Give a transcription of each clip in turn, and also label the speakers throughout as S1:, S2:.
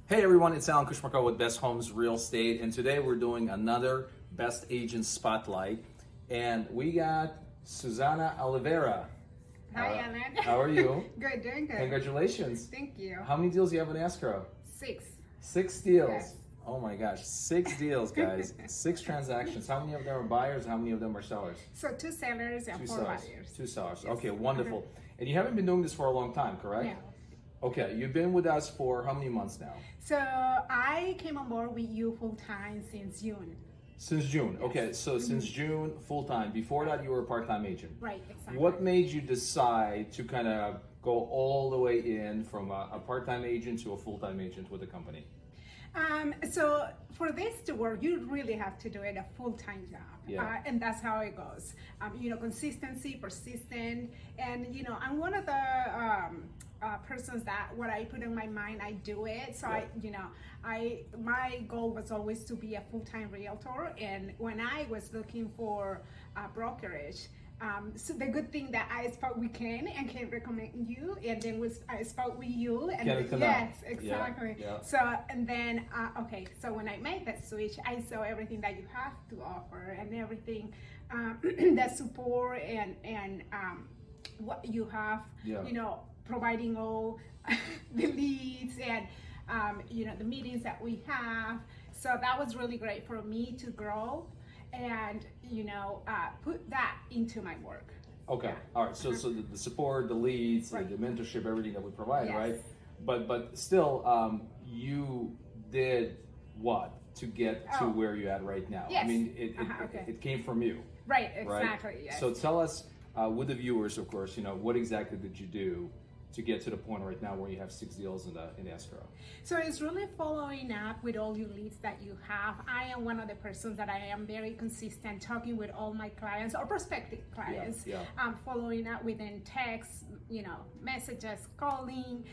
S1: Hey everyone, it's Alan Kushmarko with Best Homes Real Estate, and today we're doing another Best Agent Spotlight, and we got Susana Oliveira.
S2: Hi, Alan.
S1: How are you?
S2: Good, doing good.
S1: Congratulations.
S2: Thank you.
S1: How many deals do you have in escrow?
S2: 6.
S1: 6 deals.
S2: Yes.
S1: Oh my gosh, 6 deals, guys. 6 transactions. How many of them are buyers? How many of them are sellers?
S2: So 2 sellers and 4 buyers.
S1: 2 sellers.
S2: Yes.
S1: Okay, wonderful. And you haven't been doing this for a long time, correct?
S2: No.
S1: Okay, you've been with us for how many months now?
S2: So I came on board with you full time since June.
S1: Since June. Okay, so since June, full time. Before that, you were a part-time agent.
S2: Right, exactly.
S1: What made you decide to kind of go all the way in from a part-time agent to a full-time agent with the company?
S2: So for this to work, you really have to do it a full-time job.
S1: Yeah.
S2: And that's how it goes. Consistency, persistent, and I'm one of the persons that what I put in my mind, I do it. So my goal was always to be a full-time realtor. And when I was looking for a brokerage, so the good thing that I spoke with Ken and Ken recommend you, and then I spoke with you, and yes, exactly.
S1: Yeah.
S2: So and then so when I made that switch, I saw everything that you have to offer and everything that support and what you have, providing all the leads and the meetings that we have. So that was really great for me to grow and put that into my work.
S1: Okay,
S2: Yeah.
S1: all right. So the support, the leads,
S2: Right.
S1: the mentorship, everything that we provide,
S2: Yes.
S1: right? But still, you did what to get to where you're at right now?
S2: Yes.
S1: I mean,
S2: Okay.
S1: it came from you,
S2: Right,
S1: right?
S2: exactly. Yes.
S1: So tell us, with the viewers, of course, what exactly did you do to get to the point right now where you have 6 deals in escrow?
S2: So it's really following up with all your leads that you have. I am one of the persons that I am very consistent talking with all my clients or prospective clients, following up within text, messages, calling,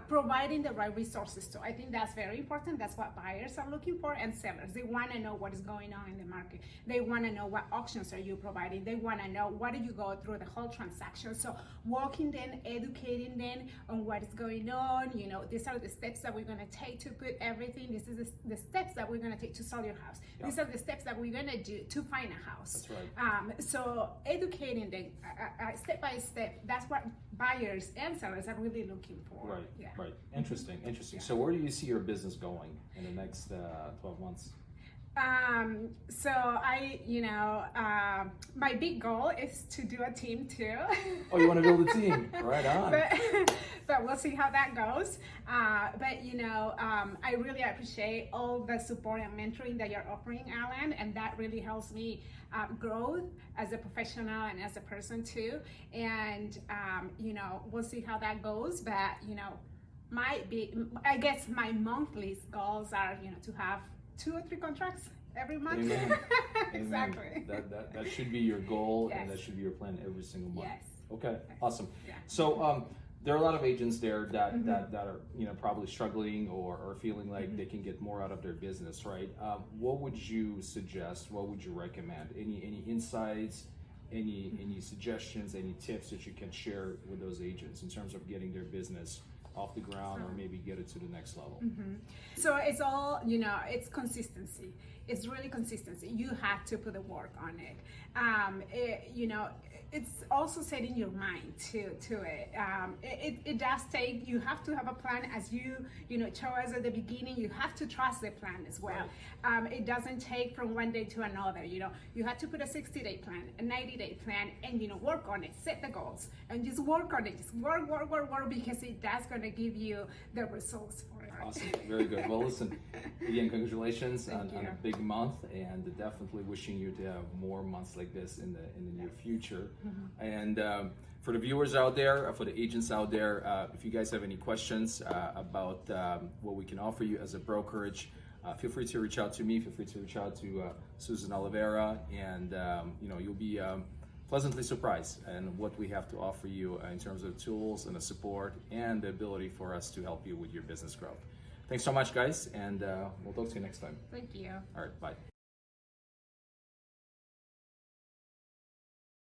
S2: providing the right resources. So I think that's very important. That's what buyers are looking for, and sellers. They want to know what is going on in the market. They want to know what auctions are you providing. They want to know what do you go through the whole transaction. So walking them, educating them on what is going on. These are the steps that we're going to take to put everything. This is the steps that we're going to take to sell your house.
S1: Yeah.
S2: These are the steps that we're going to do to find a house.
S1: That's right.
S2: So educating them step by step, that's what buyers and sellers are really looking for.
S1: Right,
S2: Yeah.
S1: right. Interesting.
S2: Yeah.
S1: So where do you see your business going in the next 12 months?
S2: So my big goal is to do a team too.
S1: Oh, you want to build a team? Right on.
S2: But we'll see how that goes. I really appreciate all the support and mentoring that you're offering, Alan, and that really helps me grow as a professional and as a person too. And we'll see how that goes. But I guess my monthly goals are to have 2 or 3 contracts every month.
S1: Amen.
S2: Exactly.
S1: Amen. That should be your goal,
S2: Yes.
S1: and that should be your plan every single month.
S2: Yes.
S1: Okay, awesome.
S2: Yeah.
S1: So there are a lot of agents there that are probably struggling or feeling like they can get more out of their business, right? What would you suggest? What would you recommend? Any insights? Any suggestions? Any tips that you can share with those agents in terms of getting their business off the ground or maybe get it to the next level?
S2: So it's all, it's consistency. It's really consistency. You have to put the work on it. It's also setting your mind to it. It does take, you have to have a plan as you show us at the beginning. You have to trust the plan as well.
S1: Right.
S2: It doesn't take from one day to another. You have to put a 60-day plan, a 90-day plan, and work on it, set the goals, and just work on it. Just work, because that's going to give you the results for it.
S1: Awesome, very good. Well, listen, again, congratulations on
S2: you.
S1: a big month, and definitely wishing you to have more months like this in the near future. And for the viewers out there, for the agents out there, if you guys have any questions about what we can offer you as a brokerage, feel free to reach out to me. Feel free to reach out to Sussan Oliveira, and you'll be pleasantly surprised in what we have to offer you in terms of tools and the support and the ability for us to help you with your business growth. Thanks so much, guys, and we'll talk to you next time.
S2: Thank you.
S1: All right, bye.